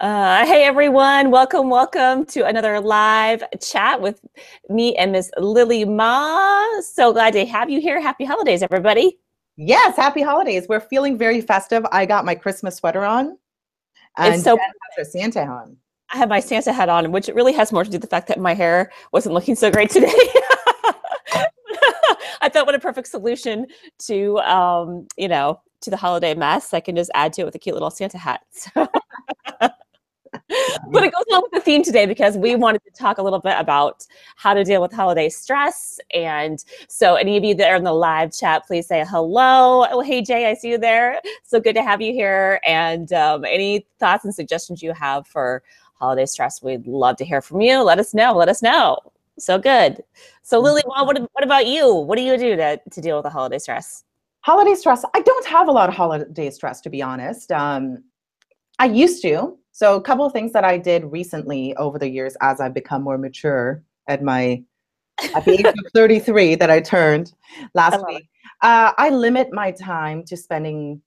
Hey everyone, welcome to another live chat with me and Miss Lily Ma. So glad to have you here. Happy holidays, everybody. Yes, happy holidays. We're feeling very festive. I got my Christmas sweater on, It's and so Jen has her Santa on. I have my Santa hat on, which really has more to do with the fact that my hair wasn't looking so great today. I thought what a perfect solution to to the holiday mess. I can just add to it with a cute little Santa hat. So but it goes along with the theme today because we wanted to talk a little bit about how to deal with holiday stress. And so any of you that are in the live chat, please say hello. Oh, hey, Jay, I see you there. So good to have you here. And any thoughts and suggestions you have for holiday stress, we'd love to hear from you. Let us know. Let us know. So good. So Lily, what about you? What do you do to deal with the holiday stress? Holiday stress. I don't have a lot of holiday stress, to be honest. I used to. So a couple of things that I did recently over the years as I've become more mature at the age of 33 that I turned I last love it. week. I limit my time to spending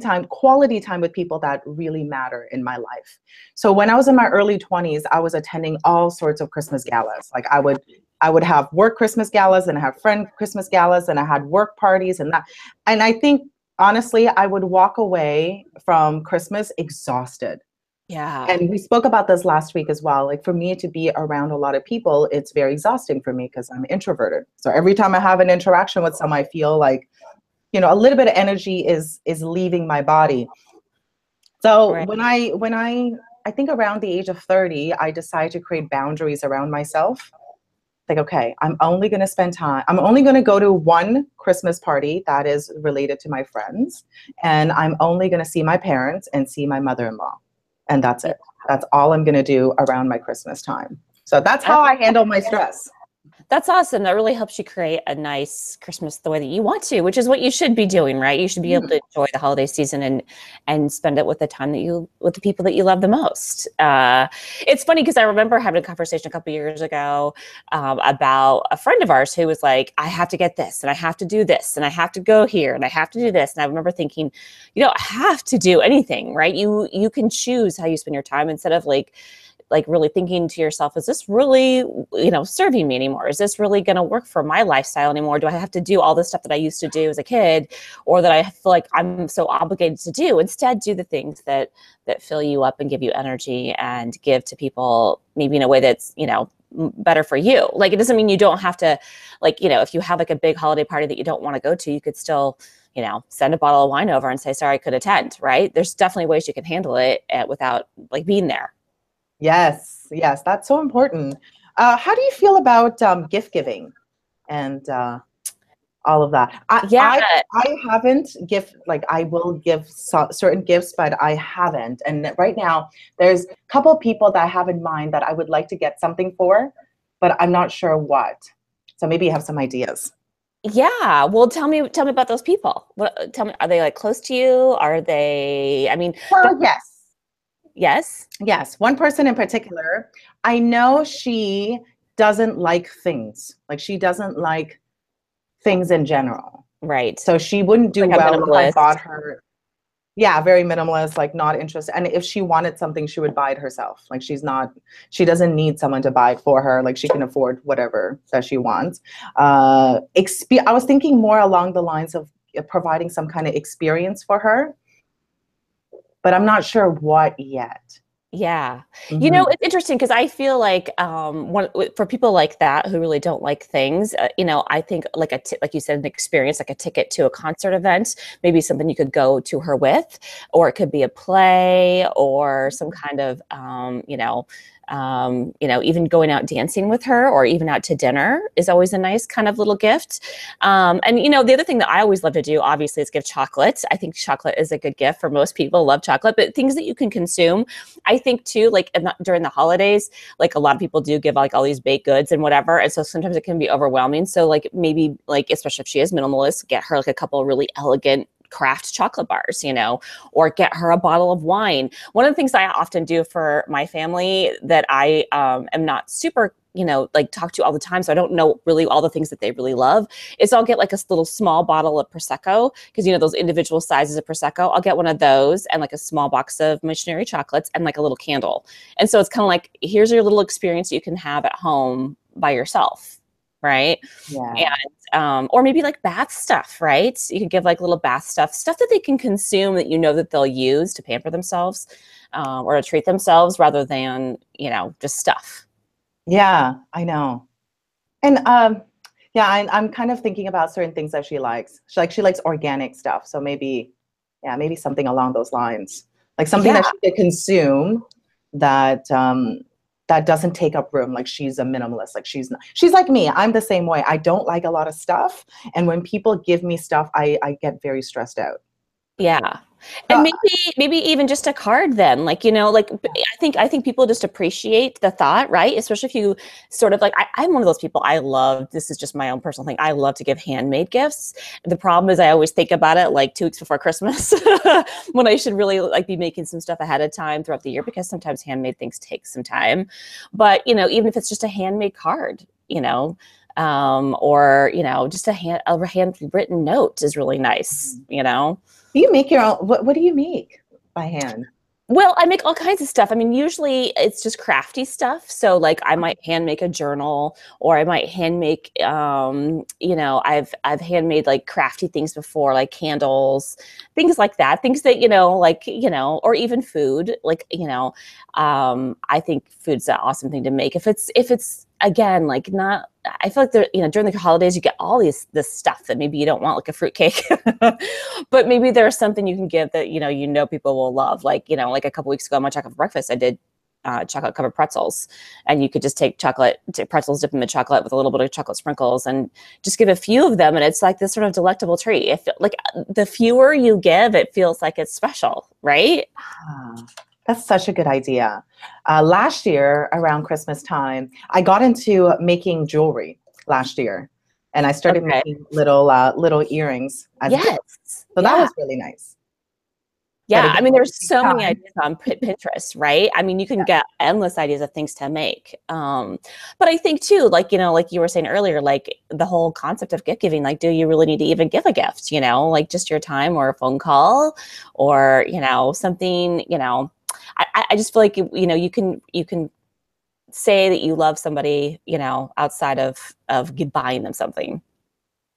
time, quality time with people that really matter in my life. So when I was in my early 20s, I was attending all sorts of Christmas galas. Like I would have work Christmas galas and I have friend Christmas galas and I had work parties and that. And I think honestly, I would walk away from Christmas exhausted. Yeah. And we spoke about this last week as well. Like for me to be around a lot of people, it's very exhausting for me because I'm introverted. So every time I have an interaction with someone, I feel like, a little bit of energy is leaving my body. So Right. when I think around the age of 30, I decided to create boundaries around myself. Like, okay, I'm only going to go to one Christmas party that is related to my friends. And I'm only going to see my parents and see my mother-in-law. And that's Yeah. it. That's all I'm going to do around my Christmas time. So that's I how I handle my stress. That's awesome. That really helps you create a nice Christmas the way that you want to, which is what you should be doing, right? You should be able Mhm. to enjoy the holiday season and spend it with the time with the people that you love the most. It's funny because I remember having a conversation a couple years ago about a friend of ours who was like, "I have to get this, and I have to do this, and I have to go here, and I have to do this." And I remember thinking, you don't have to do anything, right? You can choose how you spend your time instead of like really thinking to yourself, is this really, serving me anymore? Is this really going to work for my lifestyle anymore? Do I have to do all the stuff that I used to do as a kid, or that I feel like I'm so obligated to do? Instead, do the things that fill you up and give you energy and give to people maybe in a way that's, better for you. Like, it doesn't mean you don't have to, like, if you have like a big holiday party that you don't want to go to, you could still, send a bottle of wine over and say, sorry, I could attend, right? There's definitely ways you can handle it without like being there. Yes, yes, that's so important. How do you feel about gift giving and all of that? Yeah. I haven't gift like I will give certain gifts, but I haven't. And right now, there's a couple of people that I have in mind that I would like to get something for, but I'm not sure what. So maybe you have some ideas. Yeah. Well, tell me about those people. Tell me, are they like close to you? Are they, I mean, Well, yes. yes. Yes, one person in particular, I know she doesn't like things. Like she doesn't like things in general. Right. So she wouldn't do Like a well if I minimalist. bought her, yeah, very minimalist, like not interested. And if she wanted something, she would buy it herself. Like she doesn't need someone to buy it for her. Like she can afford whatever that she wants. I was thinking more along the lines of providing some kind of experience for her, but I'm not sure what yet. Yeah. Hmm. It's interesting because I feel like for people like that who really don't like things, I think like like you said, an experience, like a ticket to a concert event, maybe something you could go to her with, or it could be a play or some kind of, even going out dancing with her or even out to dinner is always a nice kind of little gift. And the other thing that I always love to do, obviously, is give chocolate. I think chocolate is a good gift for most people. Love chocolate, but things that you can consume. I think too, like during the holidays, like a lot of people do give like all these baked goods and whatever, and so sometimes it can be overwhelming. So like maybe like especially if she is minimalist, get her like a couple of really elegant craft chocolate bars, you know, or get her a bottle of wine. One of the things I often do for my family that I am not super, you know, like talk to all the time, so I don't know really all the things that they really love, is I'll get like a little small bottle of Prosecco, because you know those individual sizes of Prosecco. I'll get one of those and like a small box of missionary chocolates and like a little candle. And so it's kind of like, here's your little experience you can have at home by yourself, right? Yeah. And or maybe like bath stuff, right? You could give like little bath stuff that they can consume that you know that they'll use to pamper themselves or to treat themselves, rather than, you know, just stuff. Yeah, I know. And yeah, I'm kind of thinking about certain things that she likes. She likes organic stuff. So maybe, yeah, maybe something along those lines. Like something Yeah. that she could consume that that doesn't take up room. Like she's a minimalist. Like she's like me. I'm the same way. I don't like a lot of stuff. And when people give me stuff, I get very stressed out. Yeah. And So, maybe even just a card then, like, you know, like I think people just appreciate the thought, right? Especially if you sort of like, I'm one of those people, I love, this is just my own personal thing, I love to give handmade gifts. The problem is I always think about it like 2 weeks before Christmas when I should really like be making some stuff ahead of time throughout the year, because sometimes handmade things take some time. But, you know, even if it's just a handmade card, you know, or, you know, just a handwritten note is really nice, you know? do you make your own? What do you make by hand? Well, I make all kinds of stuff. I mean, usually it's just crafty stuff. So like I might hand make a journal, or I might hand make you know, I've handmade like crafty things before, like candles, things like that. Things that, you know, like, you know, or even food, like, you know, I think food's an awesome thing to make. If it's again, like not, I feel like there, you know, during the holidays you get all this stuff that maybe you don't want, like a fruitcake, but maybe there's something you can give that, you know, people will love. Like, you know, like a couple weeks ago on my chocolate for breakfast, I did chocolate covered pretzels, and you could just take pretzels, dip them in chocolate with a little bit of chocolate sprinkles, and just give a few of them, and it's like this sort of delectable treat. If like the fewer you give, it feels like it's special, right? Ah, that's such a good idea. Last year, around Christmas time, I got into making jewelry last year, and I started Okay. making little earrings as gifts. Yes. So that Yeah. was really nice. But Yeah, I again, mean, it there's takes so many time. ideas on Pinterest, right? I mean, you can get endless ideas of things to make. But I think too, like, you know, like you were saying earlier, like the whole concept of gift giving, like, do you really need to even give a gift? You know, like just your time or a phone call, or, you know, something, you know, I just feel like, you know, you can say that you love somebody, you know, outside of buying them something.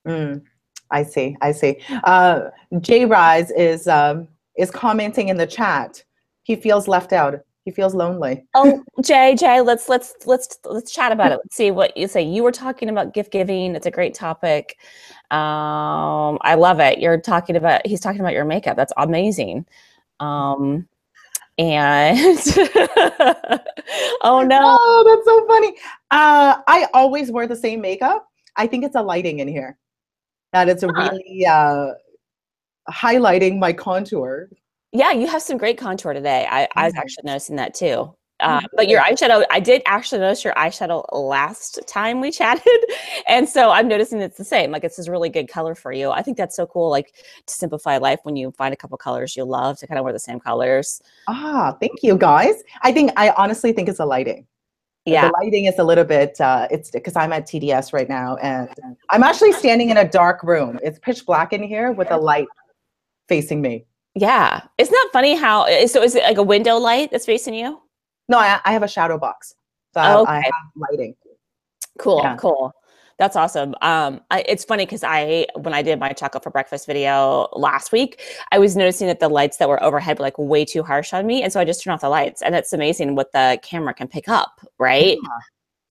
Mm, I see. I see. J-Ryze is commenting in the chat. He feels left out. He feels lonely. Oh, Jay, let's chat about it. Let's see what you say. You were talking about gift giving. It's a great topic. I love it. He's talking about your makeup. That's amazing. And oh no. Oh, that's so funny. I always wear the same makeup. I think it's a lighting in here. That it's a Huh. really highlighting my contour. Yeah, you have some great contour today. I was Yeah. actually noticing that too. Oh, But your good. eyeshadow, I did actually notice your eyeshadow last time we chatted. And so I'm noticing it's the same. Like it's this really good color for you. I think that's so cool, like to simplify life when you find a couple colors you love to kind of wear the same colors. Ah, thank you guys. I honestly think it's a lighting. The Yeah. lighting is a little bit, it's because I'm at TDS right now, and I'm actually standing in a dark room. It's pitch black in here with a light facing me. Yeah. Isn't that funny how, so is it like a window light that's facing you? No, I have a shadow box. So I Okay. have lighting. Cool, Yeah. cool. That's awesome. It's funny because when I did my chocolate for breakfast video last week, I was noticing that the lights that were overhead were like way too harsh on me, and so I just turned off the lights, and it's amazing what the camera can pick up, right?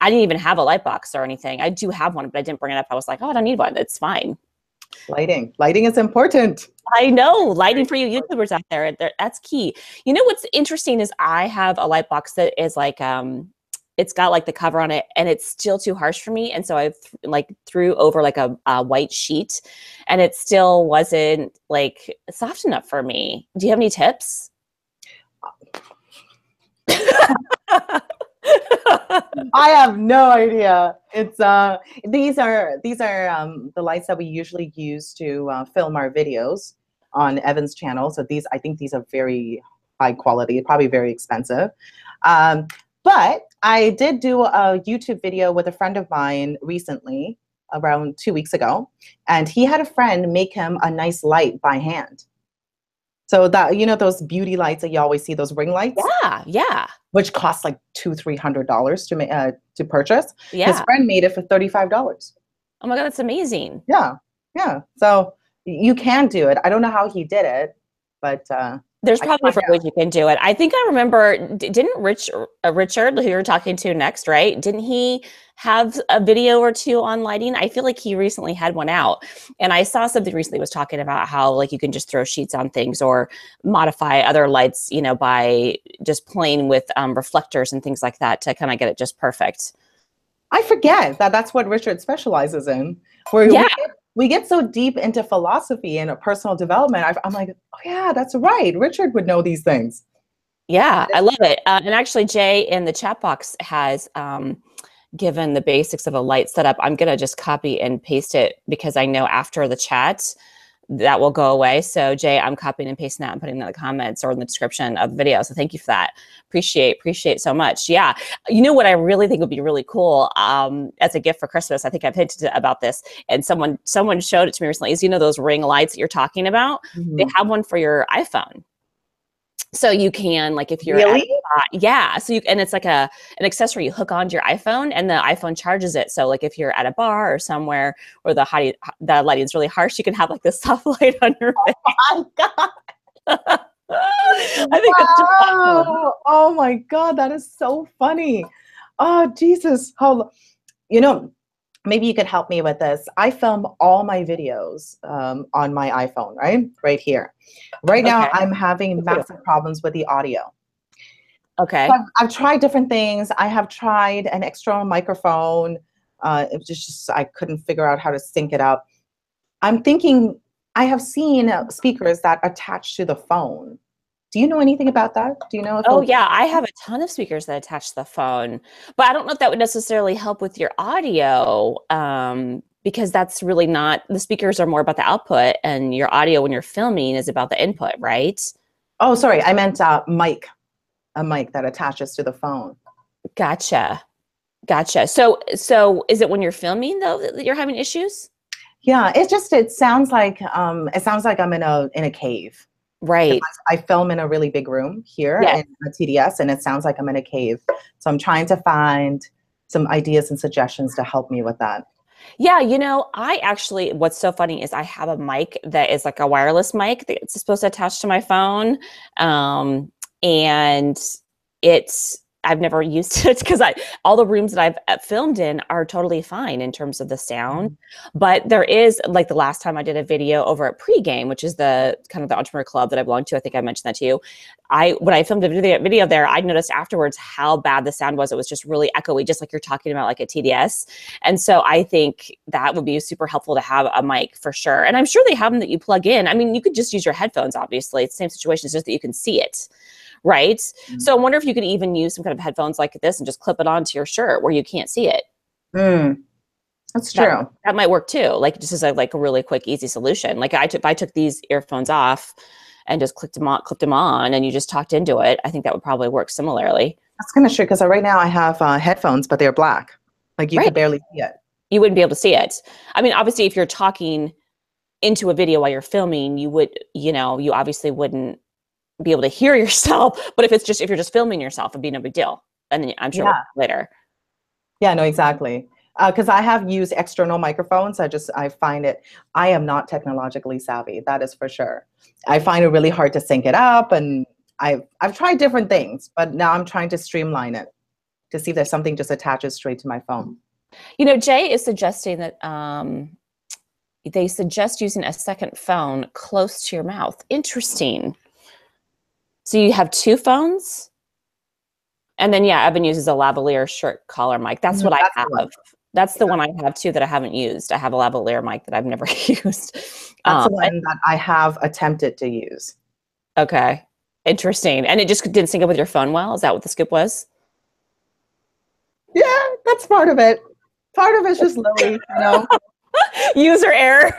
I didn't even have a light box or anything. I do have one, but I didn't bring it up. I was like, oh, I don't need one. It's fine. Lighting. Lighting is important. I know, Very lighting for you important. YouTubers out there, that's key. You know what's interesting is I have a light box that is like it's got like the cover on it, and it's still too harsh for me, and so I like threw over like a white sheet, and it still wasn't like soft enough for me. Do you have any tips? I have no idea. It's these are the lights that we usually use to film our videos. on Evan's channel. So these, I think these are very high quality, probably very expensive. But I did do a YouTube video with a friend of mine recently, around 2 weeks ago, and he had a friend make him a nice light by hand. So that, you know, those beauty lights that you always see, those ring lights? Yeah, yeah. Which cost like $200-300 to purchase. Yeah. His friend made it for $35. Oh my God, that's amazing. Yeah, yeah. So you can do it. I don't know how he did it, but there's probably different ways you can do it. I think I remember, didn't Richard, who you're talking to next, right? Didn't he have a video or two on lighting? I feel like he recently had one out. And I saw something recently was talking about how like you can just throw sheets on things or modify other lights, you know, by just playing with reflectors and things like that to kind of get it just perfect. I forget that that's what Richard specializes in. We get so deep into philosophy and personal development. I'm like, oh yeah, that's right. Richard would know these things. Yeah, I love it. And actually, Jay in the chat box has given the basics of a light setup. I'm going to just copy and paste it because I know after the chat that will go away. So Jay, I'm copying and pasting that and putting it in the comments or in the description of the video. So thank you for that. Appreciate so much. Yeah. You know what I really think would be really cool as a gift for Christmas, I think I've hinted about this and someone showed it to me recently, is, you know, those ring lights that you're talking about, they have one for your iPhone. So you can, like, if you're really? yeah. So and it's like an accessory you hook onto your iPhone and the iPhone charges it. So like if you're at a bar or somewhere where the lighting is really harsh, you can have like this soft light on your face. Oh my God. I think that's just awesome. Oh my God, that is so funny. Oh Jesus. You know, maybe you could help me with this. I film all my videos on my iPhone, right here. Right now, I'm having massive problems with the audio. Okay. So I've tried different things. I have tried an external microphone. It was just I couldn't figure out how to sync it up. I'm thinking I have seen speakers that attach to the phone. Do you know anything about that? Do you know? If yeah, I have a ton of speakers that attach to the phone, but I don't know if that would necessarily help with your audio because that's really not, the speakers are more about the output and your audio when you're filming is about the input, right? Oh, sorry. I meant a mic that attaches to the phone. Gotcha. So is it when you're filming though that you're having issues? Yeah, it sounds like I'm in a cave. Right. I film in a really big room here in a TDS, and it sounds like I'm in a cave. So I'm trying to find some ideas and suggestions to help me with that. Yeah, you know, what's so funny is I have a mic that is like a wireless mic that's supposed to attach to my phone. And I've never used it because all the rooms that I've filmed in are totally fine in terms of the sound. But there is, like the last time I did a video over at Pregame, which is the kind of the entrepreneur club that I belong to. I think I mentioned that to you. When I filmed a video there, I noticed afterwards how bad the sound was. It was just really echoey, just like you're talking about, like a TDS. And so I think that would be super helpful to have a mic for sure. And I'm sure they have them that you plug in. I mean, you could just use your headphones, obviously. It's the same situation, it's just that you can see it. Right. So I wonder if you could even use some kind of headphones like this and just clip it onto your shirt where you can't see it. That's true. That might work too. Like just as a really quick, easy solution. Like if I took these earphones off and just clipped them on and you just talked into it, I think that would probably work similarly. That's kind of true because right now I have headphones, but they're black. Like you could barely see it. You wouldn't be able to see it. I mean, obviously if you're talking into a video while you're filming, you obviously wouldn't be able to hear yourself, but if you're just filming yourself, it'd be no big deal. And then I'm sure later. Yeah, no, exactly. Because I have used external microphones. I find I am not technologically savvy. That is for sure. I find it really hard to sync it up, and I've tried different things, but now I'm trying to streamline it to see if there's something just attaches straight to my phone. You know, Jay is suggesting that they suggest using a second phone close to your mouth. Interesting. So you have two phones? And then, Evan uses a lavalier shirt collar mic. That's what I have. That's the one I have too that I haven't used. I have a lavalier mic that I've never used. That's the one that I have attempted to use. Okay. Interesting. And it just didn't sync up with your phone well? Is that what the scoop was? Yeah, that's part of it. Part of it's just Lily, you know. User error.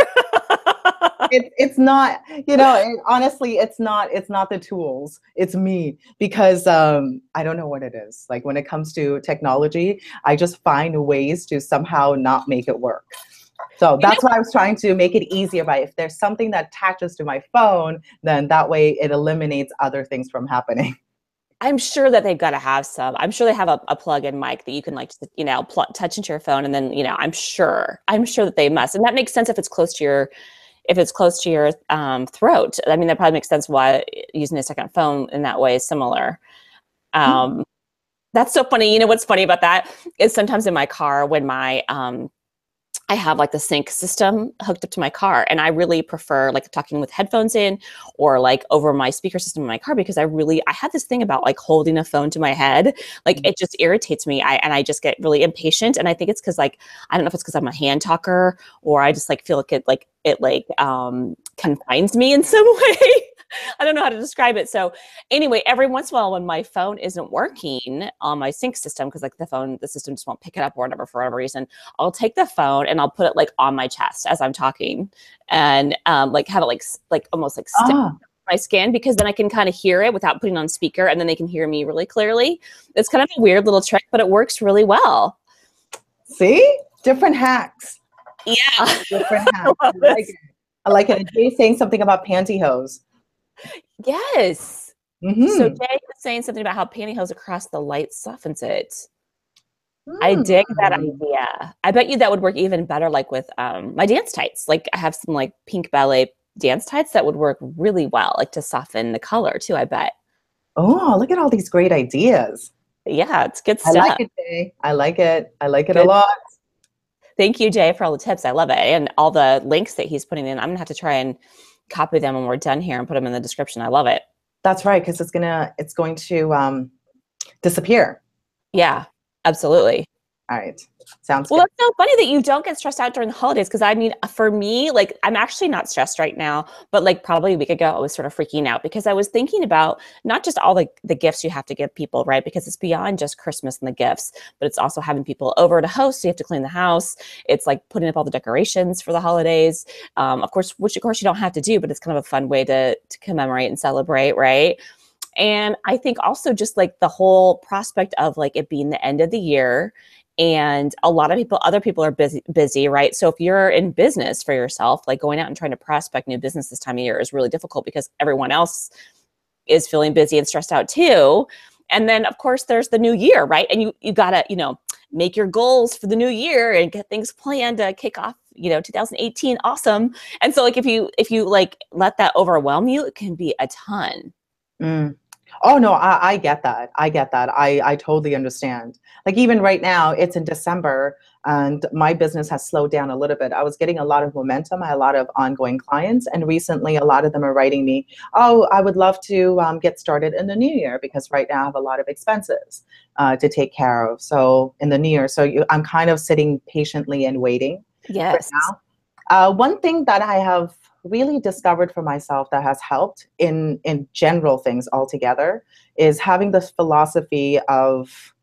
It's not, you know, honestly, it's not the tools, it's me, because I don't know what it is. Like when it comes to technology, I just find ways to somehow not make it work. So You know, that's why I was trying to make it easier by if there's something that attaches to my phone, then that way it eliminates other things from happening. I'm sure that they've got to have some. I'm sure they have a plug-in mic that you can like, you know, touch into your phone, and then, you know, I'm sure that they must, and that makes sense if it's close to your, throat. I mean, that probably makes sense why using a second phone in that way is similar. Um, that's so funny. You know what's funny about that is sometimes in my car when I have like the sync system hooked up to my car, and I really prefer like talking with headphones in or like over my speaker system in my car, because I have this thing about like holding a phone to my head. Like it just irritates me. I just get really impatient. And I think it's because like, I don't know if it's because I'm a hand talker, or I just like feel like it confines me in some way. I don't know how to describe it. So anyway, every once in a while when my phone isn't working on my sync system, because like the system just won't pick it up or whatever, for whatever reason, I'll take the phone and I'll put it like on my chest as I'm talking, and like have it like almost like stick my skin, because then I can kind of hear it without putting on speaker, and then they can hear me really clearly. It's kind of a weird little trick, but it works really well. See? Different hacks. Yeah. Different hacks. I like it. I like it. Jay's saying something about pantyhose. Yes. So Jay was saying something about how pantyhose across the light softens it. I dig that idea. I bet you that would work even better like with my dance tights. Like I have some like pink ballet dance tights that would work really well, like to soften the color too, I bet. Oh, look at all these great ideas. Yeah, it's good I stuff. like it, Jay. I like it. I like it Good. a lot. Thank you, Jay, for all the tips. I love it. And all the links that he's putting in. I'm gonna have to try and copy them when we're done here and put them in the description. I love it. That's right, because it's going to disappear. Yeah, absolutely. All right. Sounds Well, good. that's so funny that you don't get stressed out during the holidays. Because I mean, for me, like I'm actually not stressed right now, but like probably a week ago, I was sort of freaking out because I was thinking about not just all the gifts you have to give people, right? Because it's beyond just Christmas and the gifts, but it's also having people over to host. So you have to clean the house. It's like putting up all the decorations for the holidays, of course, which of course you don't have to do, but it's kind of a fun way to commemorate and celebrate, right? And I think also just like the whole prospect of like it being the end of the year, and a lot of people, other people are busy, right? So if you're in business for yourself, like going out and trying to prospect new business this time of year is really difficult because everyone else is feeling busy and stressed out too. And then of course there's the new year, right? And you gotta, make your goals for the new year and get things planned to kick off, 2018 awesome. And so like if you like let that overwhelm you, it can be a ton. Oh no, I get that. I get that. I totally understand. Like even right now, it's in December and my business has slowed down a little bit. I was getting a lot of momentum. I had a lot of ongoing clients, and recently a lot of them are writing me, oh, I would love to get started in the new year because right now I have a lot of expenses to take care of. So in the new year, I'm kind of sitting patiently and waiting right Yes. now. One thing that I have really discovered for myself that has helped in general things altogether is having this philosophy of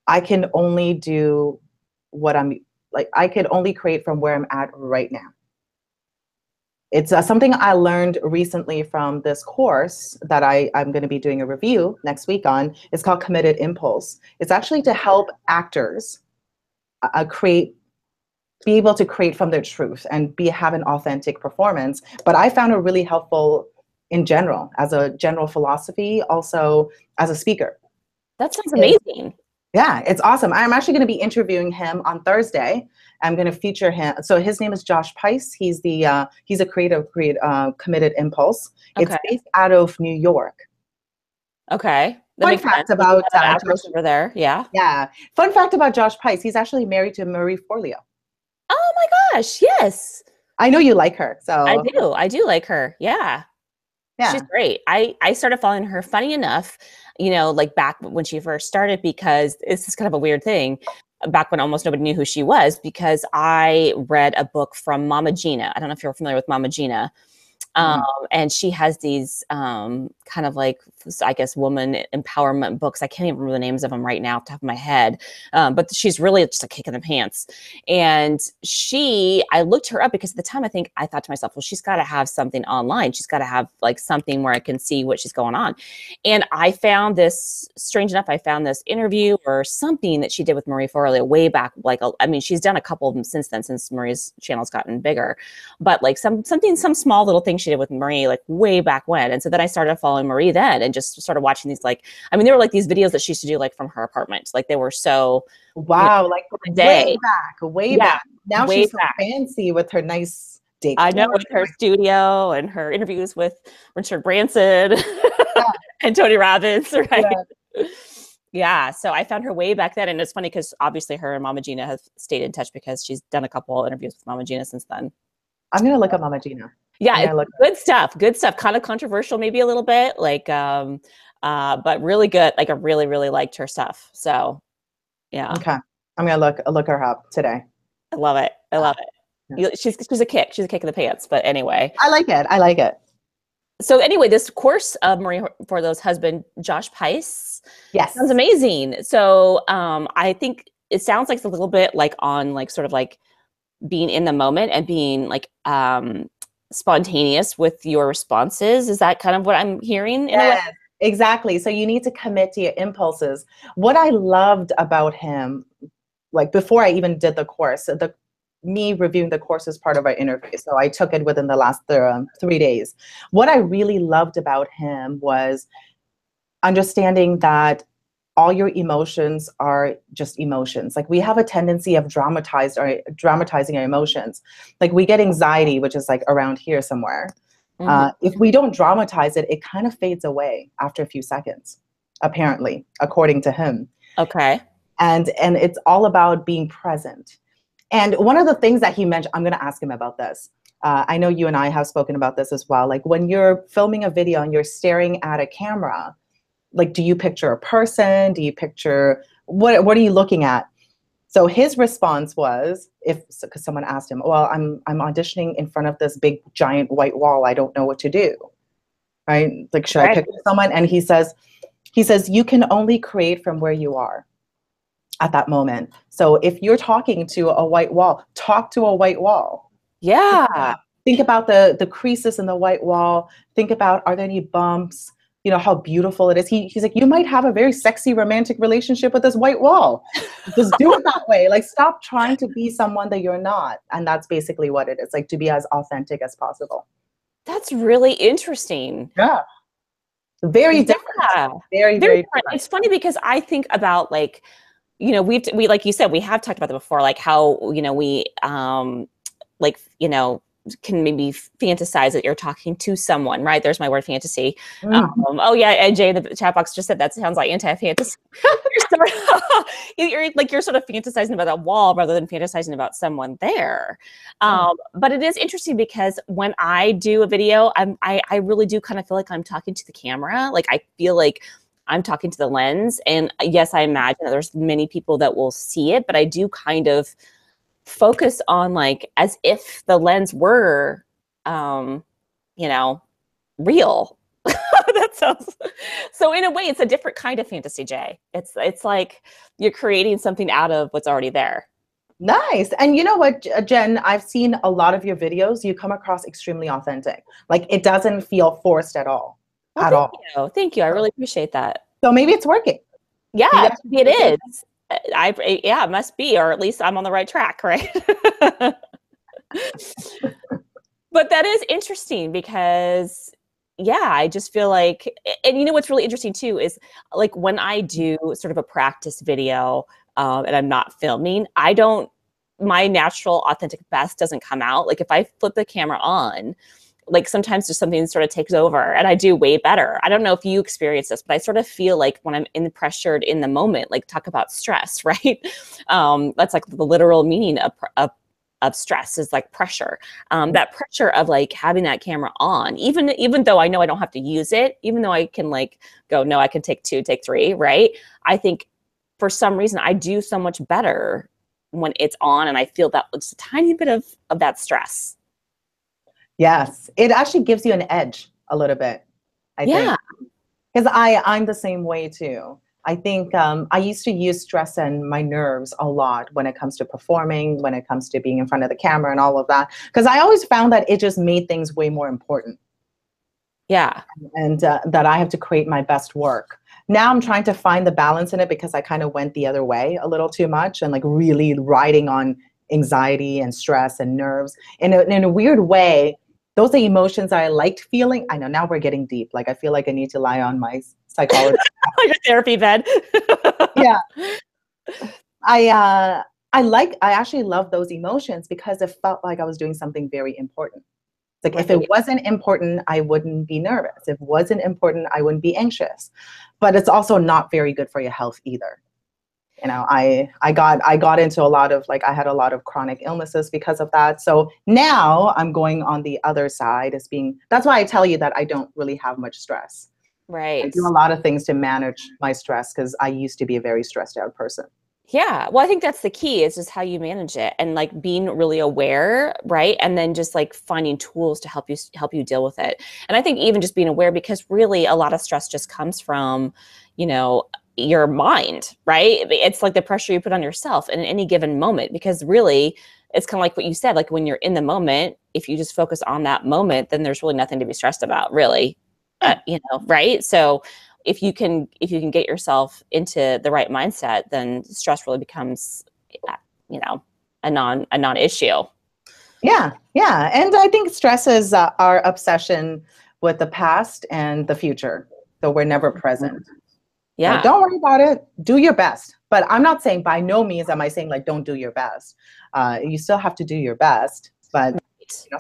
I can only do what I'm like, I could only create from where I'm at right now. It's something I learned recently from this course that I'm going to be doing a review next week on. It's called Committed Impulse. It's actually to help actors be able to create from their truth and have an authentic performance. But I found it really helpful in general, as a general philosophy, also as a speaker. That sounds amazing. Yeah, it's awesome. I'm actually going to be interviewing him on Thursday. I'm going to feature him. So his name is Josh Pice. He's a creative Committed Impulse. Okay. It's based out of New York. Okay. Fun fact about actors over there. Yeah. Yeah. Fun fact about Josh Pice. He's actually married to Marie Forleo. Oh my gosh. Yes. I know you like her. So I do like her. Yeah. Yeah. She's great. I started following her, funny enough, like back when she first started, because this is kind of a weird thing, back when almost nobody knew who she was, because I read a book from Mama Gena. I don't know if you're familiar with Mama Gena. Um, and she has these kind of like, I guess, woman empowerment books. I can't even remember the names of them right now off the top of my head. But she's really just a kick in the pants. And I looked her up because at the time I thought to myself, well, she's got to have something online. She's got to have like something where I can see what she's going on. And I found this, strange enough, I found this interview or something that she did with Marie Forleo way back. Like, I mean, she's done a couple of them since then, since Marie's channel's gotten bigger. But like some small little thing she did with Marie, like way back when. And so then I started following Marie then and just started watching these, like, I mean, they were like these videos that she used to do like from her apartment. Like they were so, wow, like way back. Now way she's so back. fancy with her nice decor. I know, with her studio and her interviews with Richard Branson and Tony Robbins, right? Yeah. So I found her way back then. And it's funny because obviously her and Mama Gena have stayed in touch because she's done a couple interviews with Mama Gena since then. I'm going to look up Mama Gena. Yeah, it's good stuff. Kind of controversial, maybe a little bit, like, but really good. Like, I really liked her stuff. So, yeah. Okay, I'm gonna look her up today. I love it. I love it. Yeah. She's a kick. She's a kick in the pants. But anyway, I like it. So anyway, this course of Marie Forleo's husband, Josh Pice, sounds amazing. So, I think it sounds like it's a little bit like on like sort of like being in the moment and being like spontaneous with your responses. Is that kind of what I'm hearing? Yes, exactly. So you need to commit to your impulses. What I loved about him, like before I even did the course, me reviewing the course is part of our interview. So I took it within the last 3 days. What I really loved about him was understanding that all your emotions are just emotions. Like we have a tendency of dramatizing our emotions. Like we get anxiety, which is like around here somewhere. If we don't dramatize it, it kind of fades away after a few seconds, apparently, according to him. Okay. And it's all about being present. And one of the things that he mentioned, I'm going to ask him about this. I know you and I have spoken about this as well. Like when you're filming a video and you're staring at a camera, like, do you picture a person? Do you picture, what are you looking at? So his response was, because someone asked him, well, I'm auditioning in front of this big giant white wall. I don't know what to do, right? Like, should I picture someone? And he says, you can only create from where you are at that moment. So if you're talking to a white wall, talk to a white wall. Yeah. Think about the creases in the white wall. Think about, are there any bumps? You know, how beautiful it is. He's like, you might have a very sexy romantic relationship with this white wall. Just do it that way. Like, stop trying to be someone that you're not. And that's basically what it is, like to be as authentic as possible. That's really interesting. Yeah. Very different. Yeah. Very different. It's funny because I think about like, you know, we like you said, we have talked about that before, like how, you know, we like, you know, can maybe fantasize that you're talking to someone, right? There's my word, fantasy. Oh yeah, and Jay in the chat box just said that sounds like anti-fantasy. you're sort of fantasizing about that wall rather than fantasizing about someone there. But it is interesting because when I do a video, I really do kind of feel like I'm talking to the camera. Like I feel like I'm talking to the lens. And yes, I imagine that there's many people that will see it, but I do kind of focus on like as if the lens were you know, real. That sounds so. In a way, it's a different kind of fantasy, Jay. It's like you're creating something out of what's already there. Nice. And you know what, Jen, I've seen a lot of your videos. You come across extremely authentic. Like it doesn't feel forced at all. Thank you. I really appreciate that. So maybe it's working. Yeah, it is. Yeah, it must be, or at least I'm on the right track, right? But that is interesting because, yeah, I just feel like, and you know what's really interesting too is like when I do sort of a practice video and I'm not filming, my natural authentic best doesn't come out. Like if I flip the camera on, like sometimes just something sort of takes over and I do way better. I don't know if you experience this, but I sort of feel like when I'm pressured in the moment, like talk about stress, right? That's like the literal meaning of stress is like pressure. That pressure of like having that camera on, even though I know I don't have to use it, even though I can like go, no, I can take 2, take 3, right? I think for some reason I do so much better when it's on and I feel that just a tiny bit of that stress. Yes, it actually gives you an edge a little bit, I think. Yeah. Because I'm the same way too. I think I used to use stress and my nerves a lot when it comes to performing, when it comes to being in front of the camera and all of that. Because I always found that it just made things way more important, Yeah. and that I have to create my best work. Now I'm trying to find the balance in it because I kind of went the other way a little too much and like really riding on anxiety and stress and nerves. In a weird way, those are emotions I liked feeling. I know now we're getting deep. Like I feel like I need to lie on my psychologist. Like a therapy bed. Yeah. I actually love those emotions because it felt like I was doing something very important. Like if it wasn't important, I wouldn't be nervous. If it wasn't important, I wouldn't be anxious. But it's also not very good for your health either. You know, I got into a lot of, like, I had a lot of chronic illnesses because of that. So now I'm going on the other side as being, that's why I tell you that I don't really have much stress. I Right. do a lot of things to manage my stress because I used to be a very stressed out person. Yeah. Well, I think that's the key is just how you manage it and like being really aware, right? And then just like finding tools to help you deal with it. And I think even just being aware because really a lot of stress just comes from, you know, your mind, right? It's like the pressure you put on yourself in any given moment because really it's kind of like what you said, like when you're in the moment, if you just focus on that moment, then there's really nothing to be stressed about, really. Yeah. You know, right? So if you can get yourself into the right mindset, then stress really becomes, you know, a non-issue. Yeah, yeah. And I think stress is our obsession with the past and the future. So we're never present. So Yeah. don't worry about it. Do your best. But I'm not saying, by no means am I saying like don't do your best. You still have to do your best, but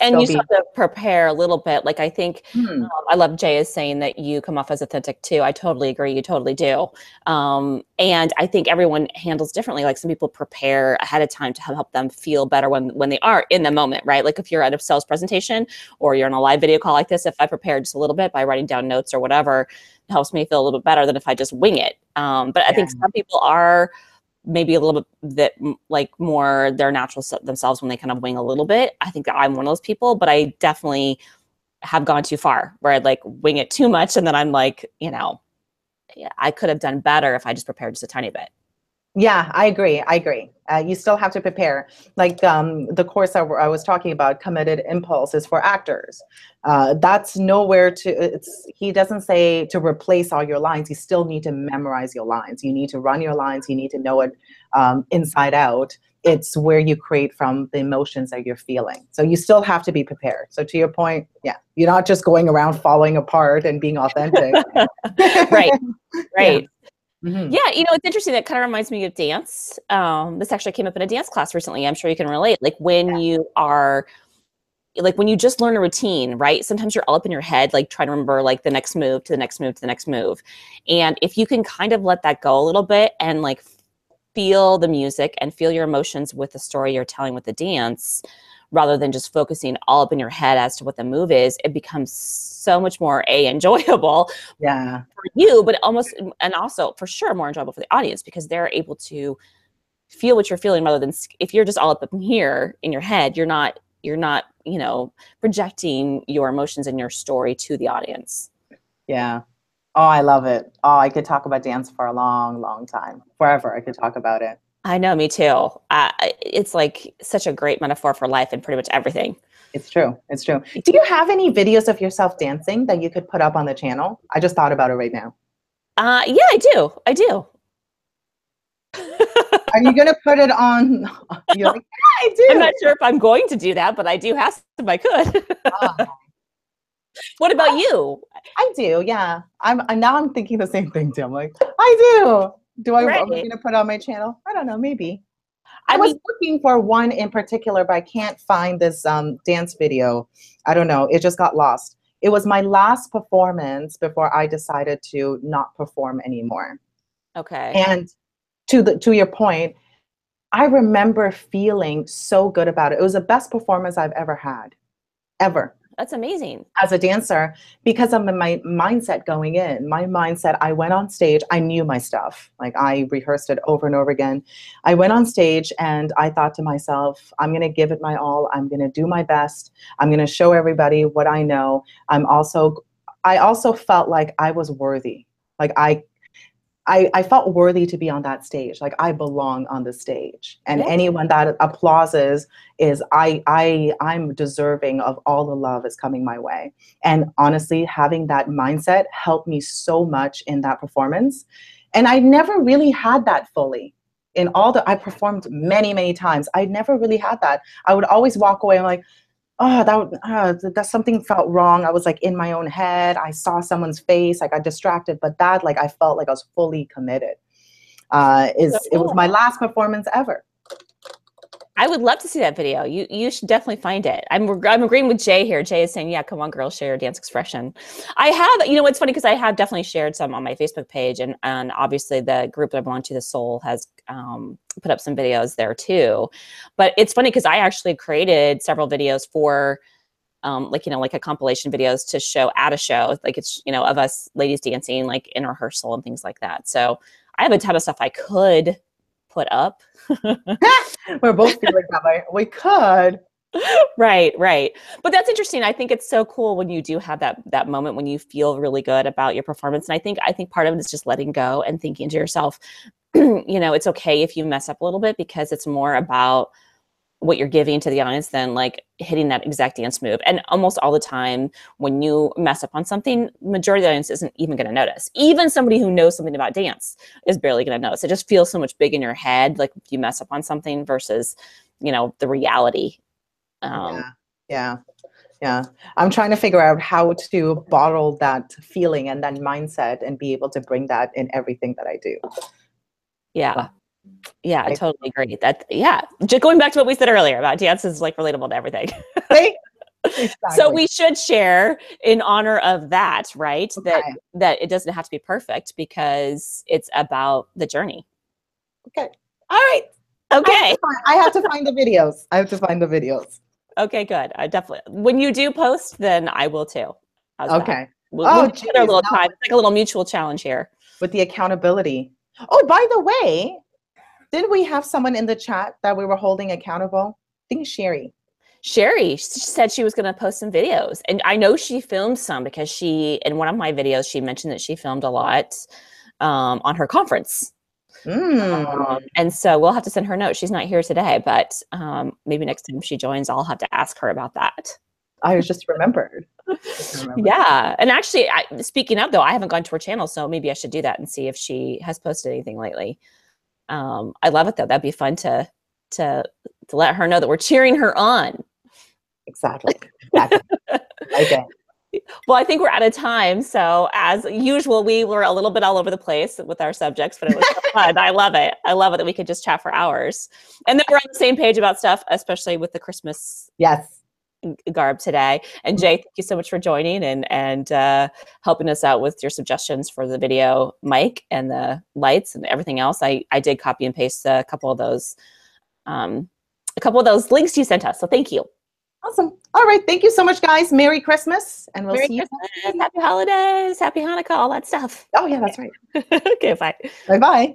And still you still be. have to prepare a little bit. Like I think Hmm. I love Jay is saying that you come off as authentic too. I totally agree. You totally do. And I think everyone handles differently. Like some people prepare ahead of time to help them feel better when they are in the moment, right? Like if you're at a sales presentation or you're on a live video call like this, if I prepare just a little bit by writing down notes or whatever, it helps me feel a little bit better than if I just wing it. But I Yeah. think some people are maybe a little bit that like more their natural themselves when they kind of wing a little bit. I think that I'm one of those people, but I definitely have gone too far where I'd like wing it too much. And then I'm like, you know, yeah, I could have done better if I just prepared just a tiny bit. Yeah, I agree. I agree. You still have to prepare. Like the course I was talking about, Committed Impulse, is for actors. That's nowhere to. He doesn't say to replace all your lines. You still need to memorize your lines. You need to run your lines. You need to know it inside out. It's where you create from the emotions that you're feeling. So you still have to be prepared. So to your point, yeah, you're not just going around falling apart and being authentic. Right. Yeah. Right. Hmm. Yeah, you know, it's interesting. That kind of reminds me of dance. This actually came up in a dance class recently. I'm sure you can relate. Like when you just learn a routine, right? Sometimes you're all up in your head, like trying to remember like the next move to the next move to the next move. And if you can kind of let that go a little bit and like feel the music and feel your emotions with the story you're telling with the dance, rather than just focusing all up in your head as to what the move is, it becomes so much more enjoyable Yeah. for you, but almost, and also for sure more enjoyable for the audience because they're able to feel what you're feeling rather than if you're just all up in here in your head, you're not, you know, projecting your emotions and your story to the audience. Yeah. Oh, I love it. Oh, I could talk about dance for a long, long time. Forever, I could talk about it. I know, me too. It's like such a great metaphor for life and pretty much everything. It's true. It's true. Do you have any videos of yourself dancing that you could put up on the channel? I just thought about it right now. Yeah, I do. I do. Are you gonna put it on? You're like, yeah, I I'm not do. sure if I'm going to do that, but I do have if I could. Oh, What about you? I do. Yeah. Now I'm thinking the same thing too. I'm like, I do. Am I Right. gonna put it on my channel? I don't know. Maybe. I I was mean, looking for one in particular, but I can't find this dance video. I don't know. It just got lost. It was my last performance before I decided to not perform anymore. okay. And to your point, I remember feeling so good about it. It was the best performance I've ever had, ever. That's amazing. As a dancer, because of my mindset going in. My mindset, I went on stage, I knew my stuff. Like I rehearsed it over and over again. I went on stage and I thought to myself, I'm going to give it my all. I'm going to do my best. I'm going to show everybody what I know. I also felt like I was worthy. Like I felt worthy to be on that stage. Like I belong on the stage, and Yeah. anyone that applauses is I'm deserving of all the love is coming my way. And honestly, having that mindset helped me so much in that performance. And I never really had that fully. In all the I performed many, many times. I never really had that. I would always walk away. I'm like, oh, that something felt wrong. I was like in my own head. I saw someone's face. I got distracted, but that like I felt like I was fully committed. It was my last performance ever. I would love to see that video. You should definitely find it. I'm agreeing with Jay here. Jay is saying, yeah, come on, girl, share your dance expression. I have, you know, it's funny because I have definitely shared some on my Facebook page, and obviously the group that I belong to, The Soul, has put up some videos there too. But it's funny because I actually created several videos for like, you know, like a compilation videos to show at a show, like it's, you know, of us ladies dancing like in rehearsal and things like that. So I have a ton of stuff I could put up. We're both feeling that way. We could. Right. But that's interesting. I think it's so cool when you do have that moment when you feel really good about your performance. And I think part of it is just letting go and thinking to yourself, you know, it's okay if you mess up a little bit, because it's more about what you're giving to the audience than like hitting that exact dance move. And almost all the time when you mess up on something, majority of the audience isn't even going to notice. Even somebody who knows something about dance is barely going to notice. It just feels so much big in your head, like if you mess up on something versus, you know, the reality. Yeah. I'm trying to figure out how to bottle that feeling and that mindset and be able to bring that in everything that I do. Yeah. Yeah, I totally agree. Just going back to what we said earlier about dance is like relatable to everything. Right? Exactly. So we should share in honor of that, right? Okay. That it doesn't have to be perfect because it's about the journey. Okay. All right. Okay. I have to find the videos. Okay, good. I definitely, when you do post, then I will too. How's okay. That? We'll geez, a little time. It's like a little mutual challenge here. With the accountability. Oh, by the way, didn't we have someone in the chat that we were holding accountable? I think Sherry. Sherry said she was going to post some videos, and I know she filmed some because in one of my videos, she mentioned that she filmed a lot on her conference. And so we'll have to send her a note. She's not here today, but maybe next time she joins, I'll have to ask her about that. I just remembered. Yeah. And actually, speaking of, though, I haven't gone to her channel, so maybe I should do that and see if she has posted anything lately. I love it, though. That'd be fun to let her know that we're cheering her on. Exactly. Okay. Well, I think we're out of time. So as usual, we were a little bit all over the place with our subjects, but it was so fun. I love it. I love it that we could just chat for hours. And then we're on the same page about stuff, especially with the Christmas garb today. And Jay, thank you so much for joining and helping us out with your suggestions for the video mic and the lights and everything else. I did copy and paste a couple of those links you sent us. So thank you. Awesome. All right. Thank you so much, guys. Merry Christmas. And we'll see you. Happy holidays. Happy Hanukkah. All that stuff. Oh, yeah, that's right. Okay, bye. Bye-bye.